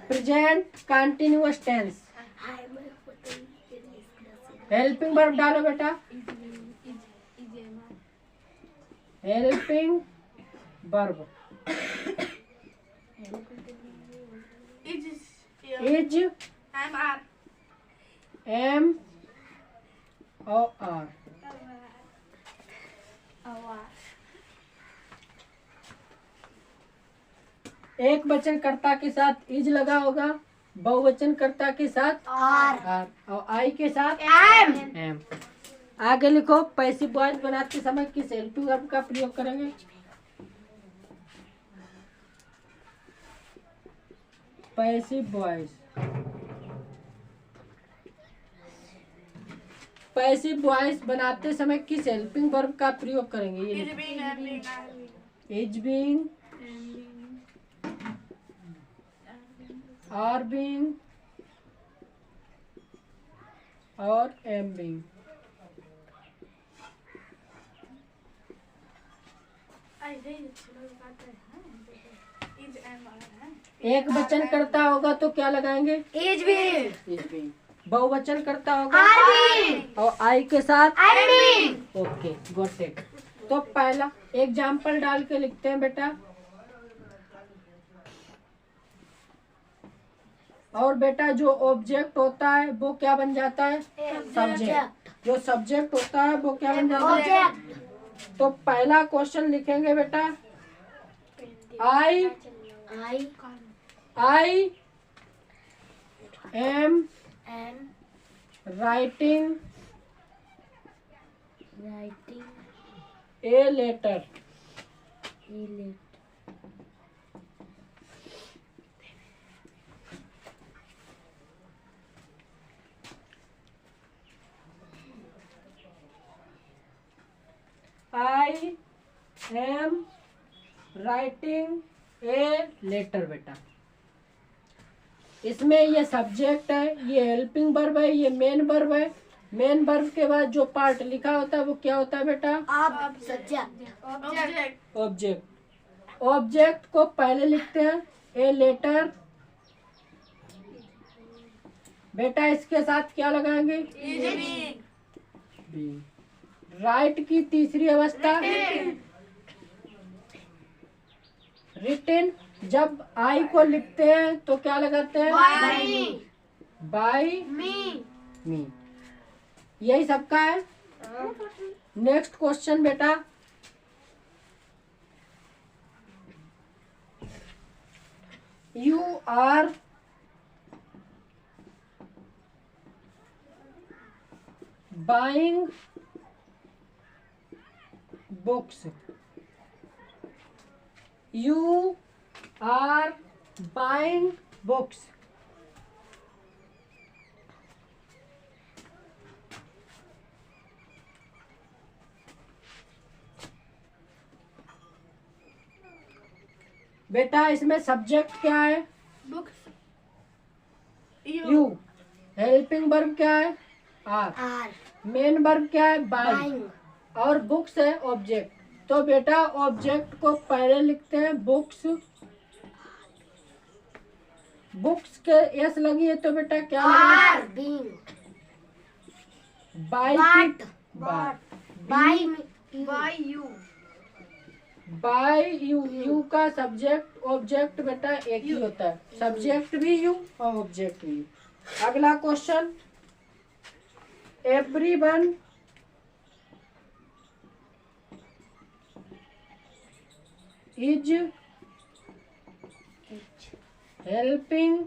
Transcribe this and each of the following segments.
Present continuous tense. Helping verb डालो बेटा। Helping verb is am or are. एक वचन कर्ता के साथ इज लगा होगा, बहुवचन कर्ता के साथ आर और आई के साथ एम। आगे लिखो, पैसिव वॉइस बनाते समय किस हेल्पिंग वर्ब का प्रयोग करेंगे? Passive voice. पैसिव वॉइस बनाते समय किस हेल्पिंग वर्ब का प्रयोग करेंगे? ये इज बीइंग, आर बीइंग और एम बीइंग। एक वचन करता होगा तो क्या लगाएंगे? Is being. बहुवचन करता होगा और आई के साथ ओके, गॉट इट। तो पहला एग्जाम्पल डाल के लिखते हैं बेटा। और बेटा जो ऑब्जेक्ट होता है वो क्या बन जाता है? सब्जेक्ट। जो सब्जेक्ट होता है वो क्या बन जाता है? तो पहला क्वेश्चन लिखेंगे बेटा, I am writing a letter. I am writing a letter बेटा। इसमें ये सब्जेक्ट है, ये हेल्पिंग वर्ब है, ये मेन वर्ब है। मेन वर्ब के बाद जो पार्ट लिखा होता है वो क्या होता है बेटा? ऑब्जेक्ट। ऑब्जेक्ट को पहले लिखते हैं ए लेटर। बेटा इसके साथ क्या लगाएंगे? राइट की तीसरी अवस्था रिटन। जब आई को लिखते हैं तो क्या लगाते हैं? By me. यही सबका है। नेक्स्ट क्वेश्चन बेटा, you are buying books. You are buying books. बेटा इसमें सब्जेक्ट क्या है? बुक्स। यू। हेल्पिंग वर्ब क्या है? आर। मेन वर्ब क्या है? बाइंग। और बुक्स है ऑब्जेक्ट। तो बेटा ऑब्जेक्ट को पहले लिखते हैं बुक्स। बुक्स के एस लगी है तो बेटा क्या बाय यू। यू का सब्जेक्ट ऑब्जेक्ट बेटा एक ही होता है, सब्जेक्ट भी यू और ऑब्जेक्ट भी यू। अगला question, everyone is helping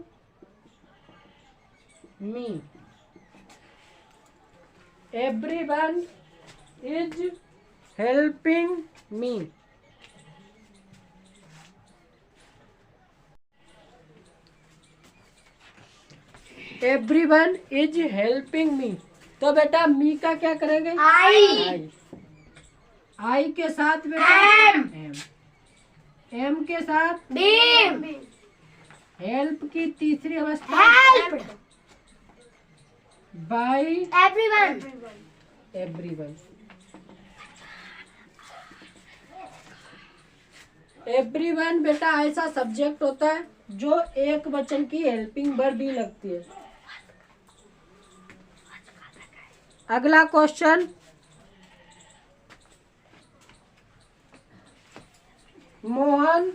me. Everyone is helping me. Everyone is helping me. तो बेटा मी का क्या करेंगे? आई के साथ बेटा एम के साथ हेल्प की तीसरी अवस्था बाय एवरीवन। एवरीवन बेटा ऐसा सब्जेक्ट होता है जो एक वचन की हेल्पिंग वर्ब भी लगती है। अगला question, Mohan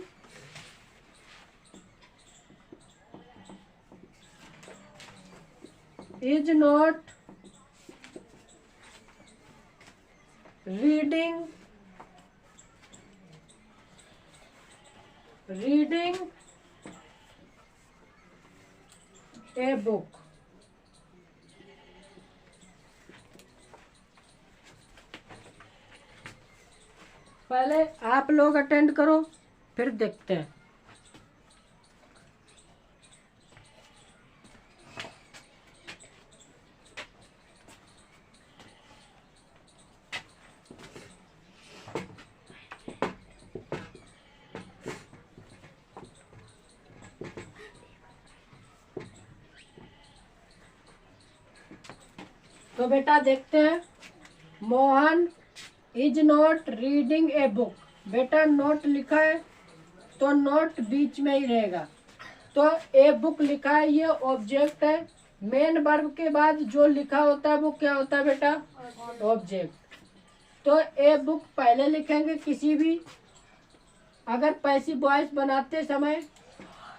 is not reading a book। पहले आप लोग अटेंड करो, फिर देखते हैं। तो बेटा देखते हैं, Mohan is not reading a book. बेटा नोट लिखा है तो नोट बीच में ही रहेगा। तो ए बुक लिखा है, ये ऑब्जेक्ट है। मेन वर्ब के बाद जो लिखा होता है वो क्या होता है बेटा? ऑब्जेक्ट। तो ए बुक पहले लिखेंगे, किसी भी अगर पैसिव वॉइस बनाते समय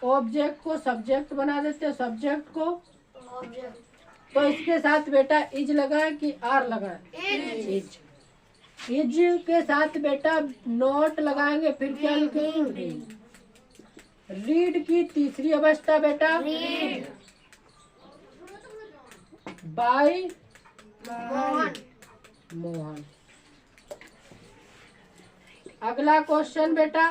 ऑब्जेक्ट को सब्जेक्ट बना देते, सब्जेक्ट को ऑब्जेक्ट। तो इसके साथ बेटा इज लगा है कि आर लगा है? इज के साथ बेटा नोट लगाएंगे, फिर क्या लिखेंगे? रीड की तीसरी अवस्था बेटा बाय मोहन। अगला क्वेश्चन बेटा,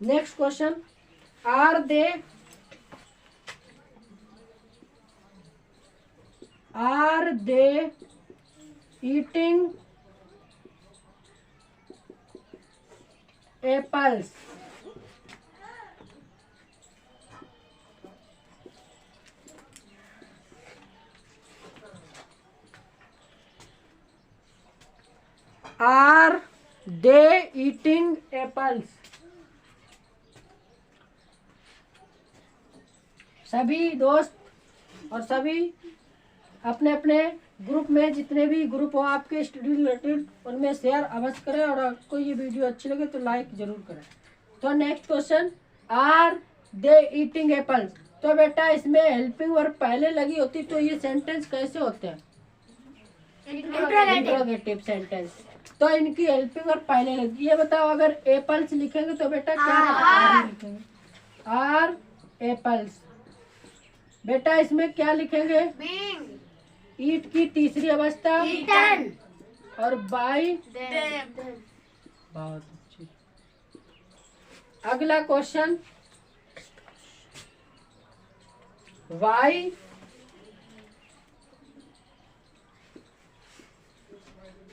next question, are they eating apples? Are they eating apples? सभी दोस्त और सभी अपने अपने ग्रुप में, जितने भी ग्रुप हो आपके स्टडी रिलेटेड, उनमें शेयर अवश्य करें, और आपको ये वीडियो अच्छी लगे तो लाइक जरूर करें। तो next question, are they eating apples? तो बेटा इसमें हेल्पिंग वर्ब पहले लगी होती तो ये सेंटेंस कैसे होते हैं? Interrogative sentence. तो इनकी हेल्पिंग वर्ब पहले लगी। ये बताओ, अगर एप्पल्स लिखेंगे तो बेटा क्या लिखेंगे? Are apples. बेटा इसमें क्या लिखेंगे? ईट की तीसरी अवस्था और बाय बहुत अच्छी। अगला question, why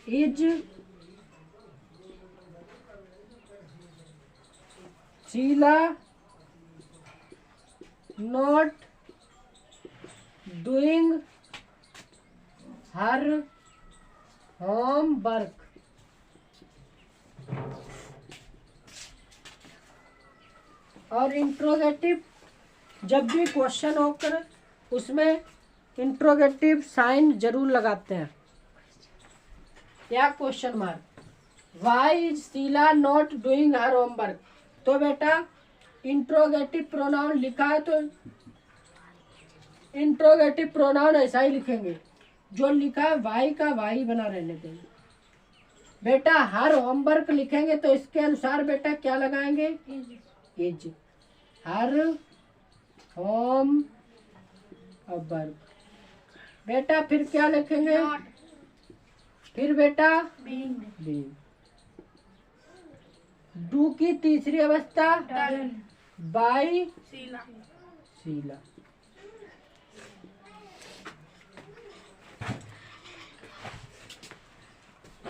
is Sheila not doing her homework? और इंट्रोगेटिव, जब भी क्वेश्चन होकर उसमें इंट्रोगेटिव साइन जरूर लगाते हैं या question mark. Why is Sheila not doing her homework? तो बेटा इंट्रोगेटिव प्रोनाउन लिखा है तो इंट्रोगेटिव प्रोनाउन ऐसा ही लिखेंगे, जो लिखा है वाई का वाई बना रहने देंगे। बेटा हर होमवर्क लिखेंगे तो इसके अनुसार बेटा क्या लगाएंगे? इज। Her home work. बेटा फिर क्या लिखेंगे? फिर बेटा बीइंग। डू की तीसरी अवस्था बाय शीला।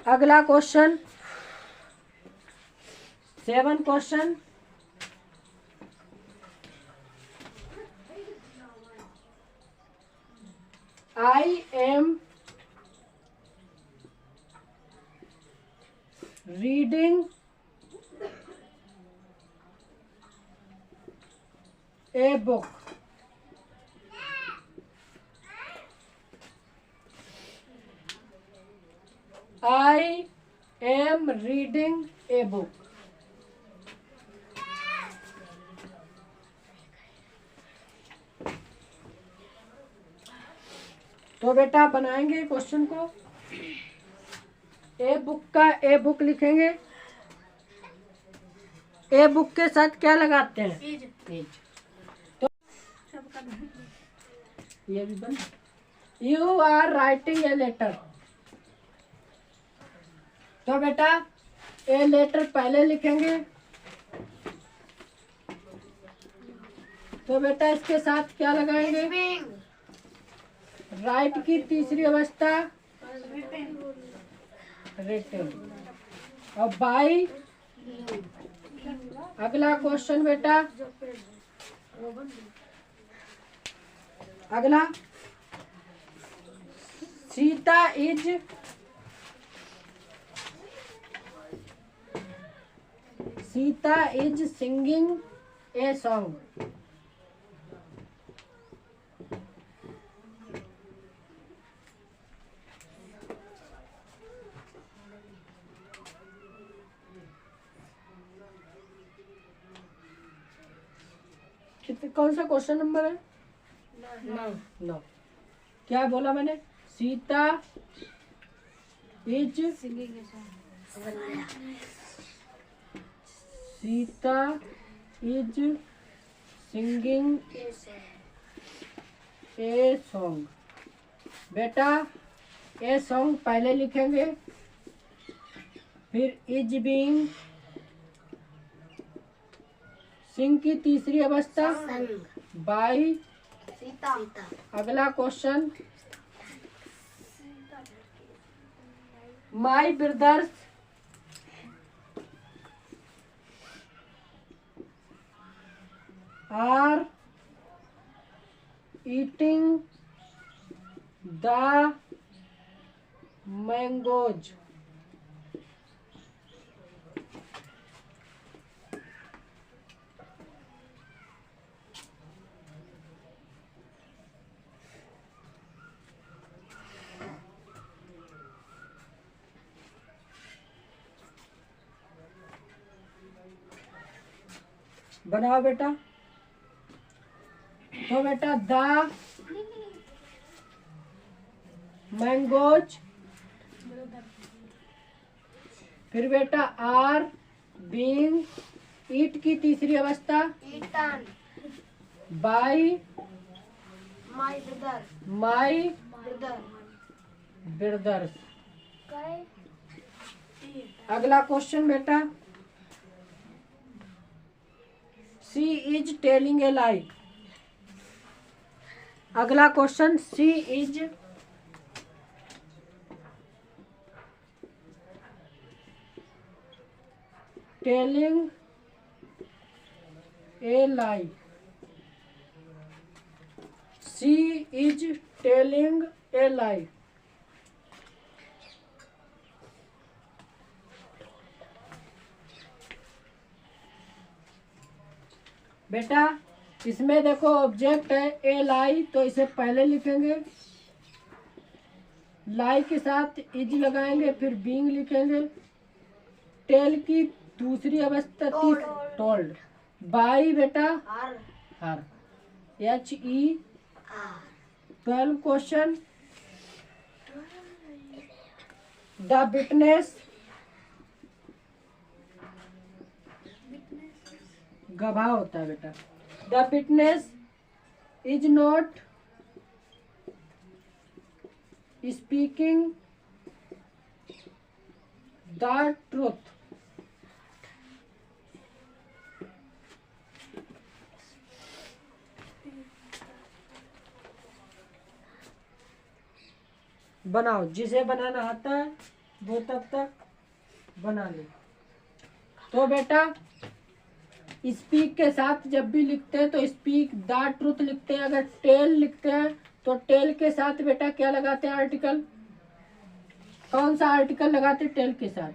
अगला question, 7 question, I am reading a book. I am reading a book. तो बेटा बनाएंगे क्वेश्चन को। ए बुक का ए बुक लिखेंगे। ए बुक के साथ क्या लगाते हैं? एज। तो ये भी बन। You are writing a letter. तो बेटा ए लेटर पहले लिखेंगे। तो बेटा इसके साथ क्या लगाएंगे? राइट की तीसरी अवस्था रिटन। और बाई अगला क्वेश्चन बेटा, अगला Sita is singing a song. कौन सा क्वेश्चन नंबर है? नौ। क्या बोला मैंने? Sita is singing a song. बेटा ए सॉन्ग पहले लिखेंगे, फिर इज बीइंग, सिंग की तीसरी अवस्था बाई। अगला question, my brothers are eating the mangoes. बनाओ बेटा। तो बेटा द मैंगोज, फिर बेटा आर बीइंग, ईट की तीसरी अवस्था बाई माई ब्रदर्स। अगला क्वेश्चन बेटा, she is telling a lie. अगला question, she is telling a lie. She is telling a lie. बेटा इसमें देखो ऑब्जेक्ट है ए लाई, तो इसे पहले लिखेंगे, लाई के साथ इज लगाएंगे, फिर बीइंग लिखेंगे, टेल की दूसरी अवस्था टोल्ड, बाई बेटा हर, HE। 12 क्वेश्चन, द विटनेस गवाह होता है बेटा। The witness is not speaking the truth. बनाओ, जिसे बनाना आता है वो तब तक बना ले। तो बेटा स्पीक के साथ जब भी लिखते हैं तो स्पीक द ट्रूथ लिखते हैं। अगर टेल लिखते हैं तो टेल के साथ बेटा क्या लगाते हैं? आर्टिकल। कौन सा आर्टिकल लगाते हैं टेल के साथ?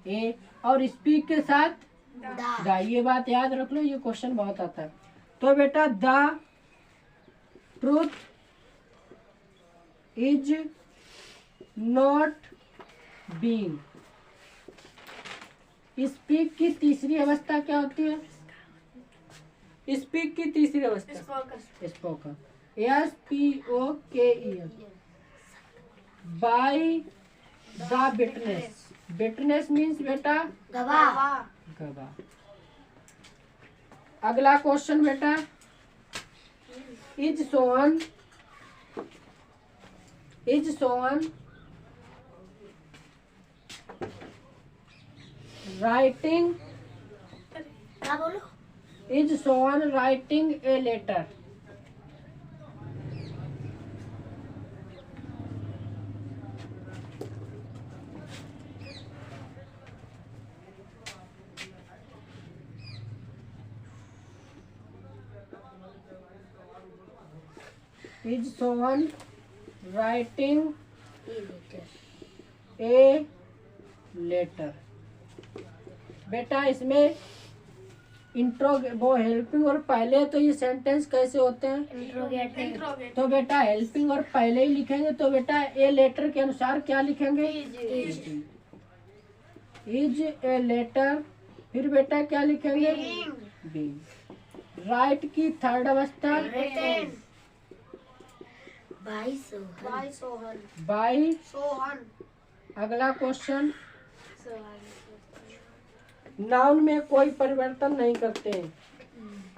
ए। और स्पीक के साथ द। ये बात याद रख लो, ये क्वेश्चन बहुत आता है। तो बेटा the truth is not being. Speak की तीसरी अवस्था क्या होती है? स्पीक की तीसरी अवस्था spoken, SPOKEN। By the witness, witness means बेटा गवाह। गवाह। अगला क्वेश्चन बेटा, इज सोहन राइटिंग, क्या बोलो? Is Sohan writing a letter? Is Sohan writing a letter? बेटा इसमें इंट्रो वो हेल्पिंग और पहले, तो ये सेंटेंस कैसे होते हैं? इंट्रोगेटिव। तो बेटा हेल्पिंग और पहले ही लिखेंगे, तो बेटा ए लेटर के अनुसार क्या लिखेंगे? Is a letter. फिर बेटा क्या लिखेंगे? बीइंग। राइट की थर्ड अवस्था written. By Sohan. By. Sohan. अगला क्वेश्चन, नाउन में कोई परिवर्तन नहीं करते हैं।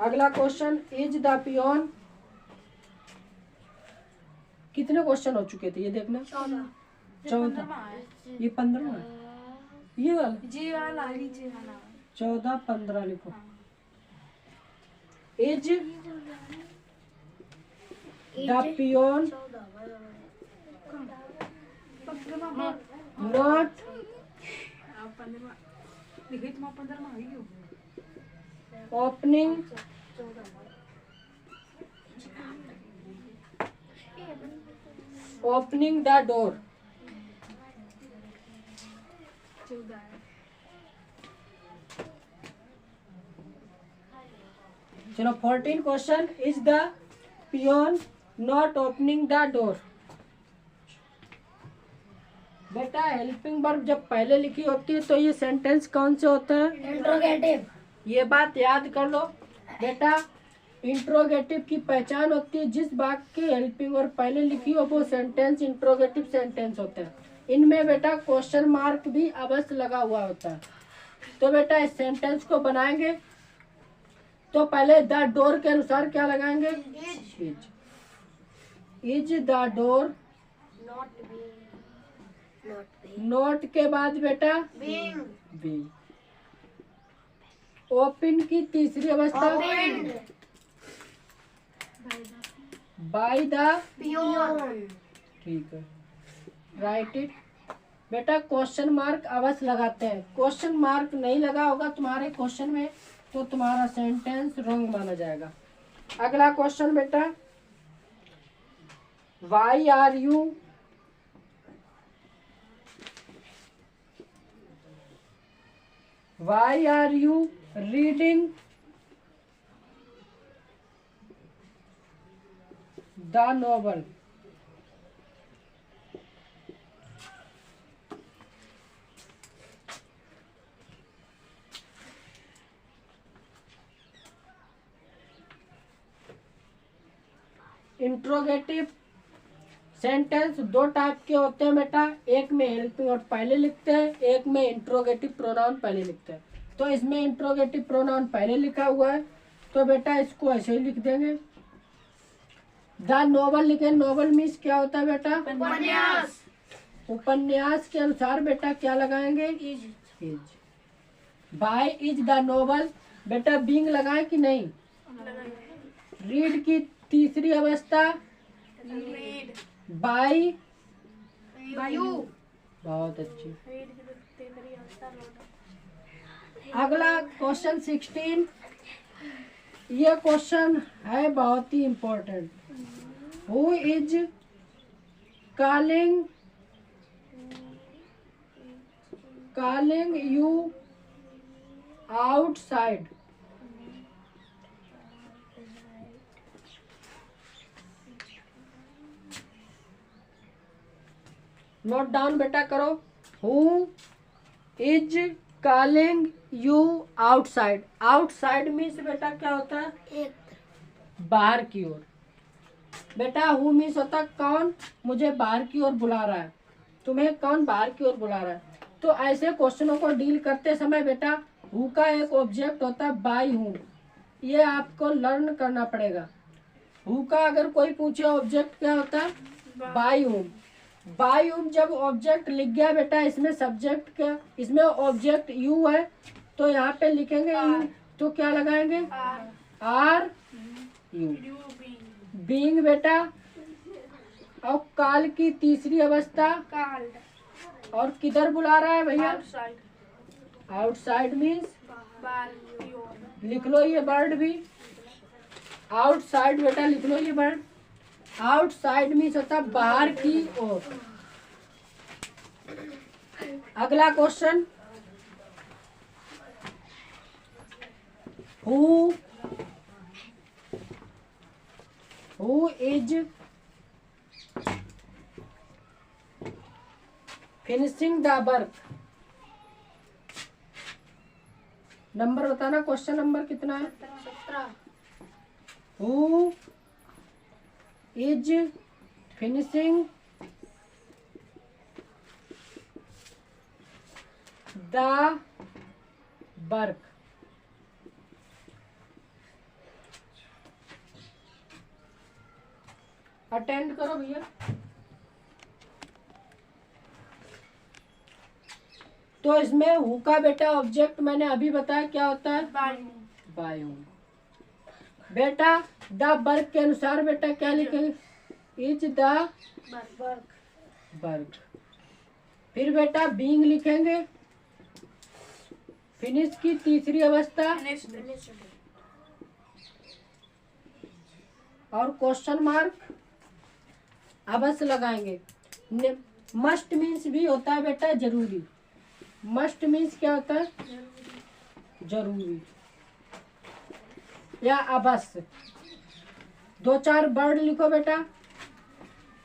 अगला क्वेश्चन, इज द पियोन। कितने क्वेश्चन हो चुके थे ये देखना? 14। ये 15 ये वाला जी वाला, जी वाला। 14 15 लिखो। Is the peon not opening the door? चलो 14 question, is the peon not opening the door? बेटा हेल्पिंग वर्ब जब पहले लिखी होती है तो ये सेंटेंस कौन से होते हैं? इंट्रोगेटिव। ये बात याद कर लो बेटा। इंट्रोगेटिव की पहचान होती है, जिस वाक्य की हेल्पिंग वर्ब पहले लिखी हो वो सेंटेंस इंट्रोगेटिव सेंटेंस होते हैं। इनमें बेटा क्वेश्चन मार्क भी अवश्य लगा हुआ होता है। तो बेटा इस सेंटेंस को बनाएंगे तो पहले द डोर के अनुसार क्या लगाएंगे? Is the door. नॉट के बाद बेटा बीइंग। ओपन की तीसरी अवस्था बाय द पियोन। ठीक है, राइट इट। बेटा क्वेश्चन मार्क अवश्य लगाते हैं। क्वेश्चन मार्क नहीं लगा होगा तुम्हारे क्वेश्चन में तो तुम्हारा सेंटेंस रॉन्ग माना जाएगा। अगला क्वेश्चन बेटा, why are you reading the novel? Interrogative sentence दो टाइप के होते हैं बेटा, एक में हेल्पिंग और पहले लिखते हैं, एक में इंट्रोगेटिव प्रोनाउन पहले लिखते हैं। तो इसमें इंट्रोगेटिव प्रोनाउन पहले लिखा हुआ है तो बेटा इसको ऐसे ही लिख देंगे। द नॉवल लिखे, नॉवल मीन्स क्या होता है बेटा? उपन्यास। उपन्यास के अनुसार बेटा क्या लगाएंगे? Is. By is the novel, बेटा बीइंग लगाए कि नहीं? रीड की तीसरी अवस्था बाय यू। बहुत अच्छी। अगला क्वेश्चन 16, ये क्वेश्चन है बहुत ही important. Who is calling you outside? Note down बेटा करो। Who is calling you outside. Outside means बेटा क्या होता है? एक बाहर की ओर। बेटा हु मीन्स होता है कौन मुझे बाहर की ओर बुला रहा है, तुम्हें कौन बाहर की ओर बुला रहा है। तो ऐसे क्वेश्चनों को डील करते समय बेटा हु का एक ऑब्जेक्ट होता है बाई हूम, ये आपको लर्न करना पड़ेगा। हु का अगर कोई पूछे ऑब्जेक्ट क्या होता है? By whom. बाई हूम जब ऑब्जेक्ट लिख गया बेटा, इसमें सब्जेक्ट क्या, इसमें ऑब्जेक्ट यू है, तो यहाँ पे लिखेंगे यू, तो क्या लगाएंगे? Are you. बीइंग बेटा, और काल की तीसरी अवस्था, और किधर बुला रहा है भैया? आउटसाइड मीन्स, लिख लो ये वर्ड भी, आउटसाइड बेटा लिख लो ये वर्ड। आउटसाइड मीन्स होता है बाहर की ओर। अगला question, who is finishing the work. Number बताना, क्वेश्चन नंबर कितना है? 17। Who is finishing the work. Attend करो भैया। तो इसमें हु का बेटा ऑब्जेक्ट मैंने अभी बताया क्या होता है? Bye whom. बेटा द वर्क के अनुसार बेटा क्या लिखेंगे? Is the work. फिर बेटा बीइंग लिखेंगे, फिनिश की तीसरी अवस्था, और क्वेश्चन मार्क अवश्य लगाएंगे। मस्ट मीन्स भी होता है बेटा जरूरी। मस्ट मीन्स क्या होता है? जरूरी या अवश्य। 2-4 वर्ड लिखो बेटा।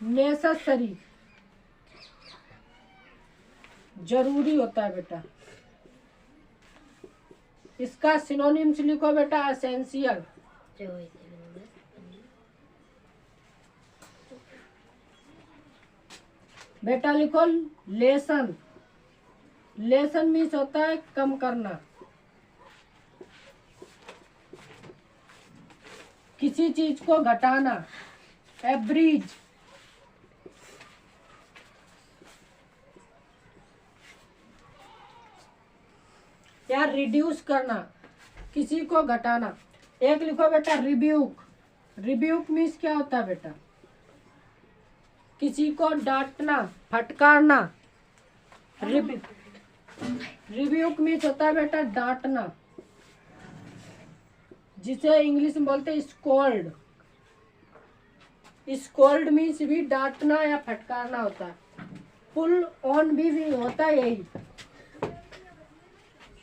नेसेसरी जरूरी होता है बेटा, इसका सिनोनिम्स लिखो बेटा। एसेंशियल, बेटा लिखो लेसन। लेसन मीन्स होता है कम करना, किसी चीज को घटाना। एवरेज, या रिड्यूस करना, किसी को घटाना। एक लिखो बेटा रिब्यूक। रिब्यूक मीन्स क्या होता है बेटा? किसी को डांटना, फटकारना। रिब्यूक मीन्स होता है बेटा डांटना, जिसे इंग्लिश में बोलते हैं स्कोल्ड। स्कोल्ड मीन्स भी डांटना या फटकारना होता है। पुल ऑन भी होता है यही।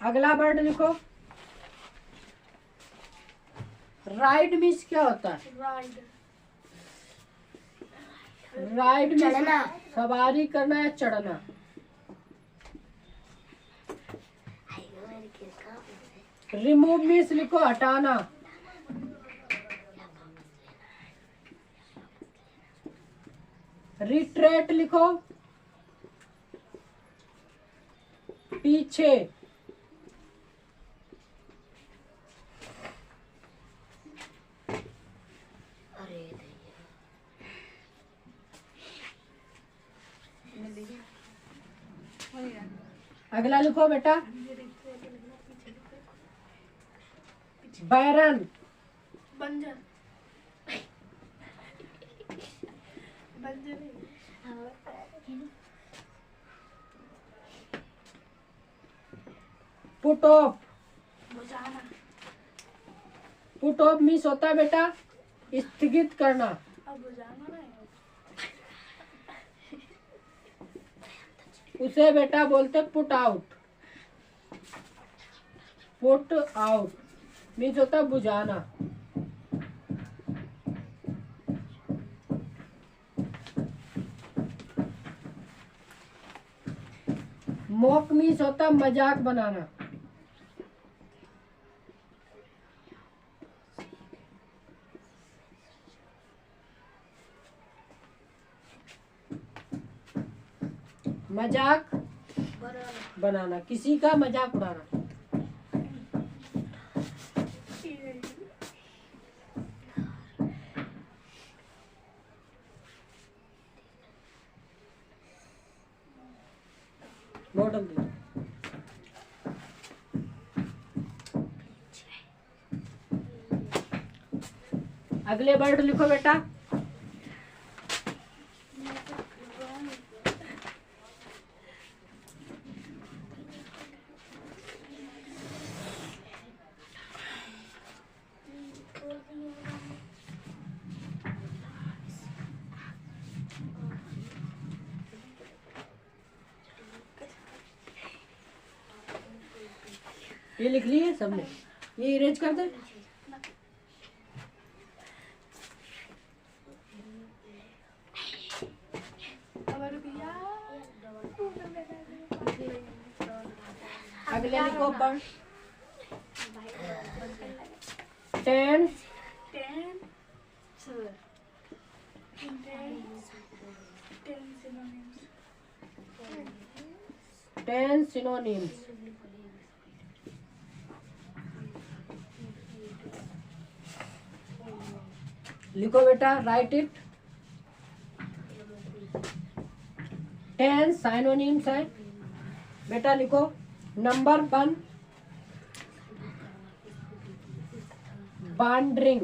अगला वर्ड लिखो। राइड मीन्स क्या होता है? राइड मीन्स सवारी करना या चढ़ना। रिमूव मीन्स लिखो हटाना। रिट्रेट लिखो पीछे। अगला लिखो बेटा बैरन। बंजर। Put off. Put off means होता है बेटा स्थगित करना। उसे बेटा बोलते put out. Put out means होता है बुझाना। मोक मीन्स होता है मजाक बनाना। मजाक बनाना, किसी का मजाक उड़ाना। मॉडल दे। अगले वर्ड लिखो बेटा। ये लिख लिए सबने, ये इरेज कर दे। अगले लिखो वर्ड। Tense, tense synonyms. लिखो बेटा, राइट इट। टेंस सिनोनिम्स है बेटा, लिखो। Number 1 wandering,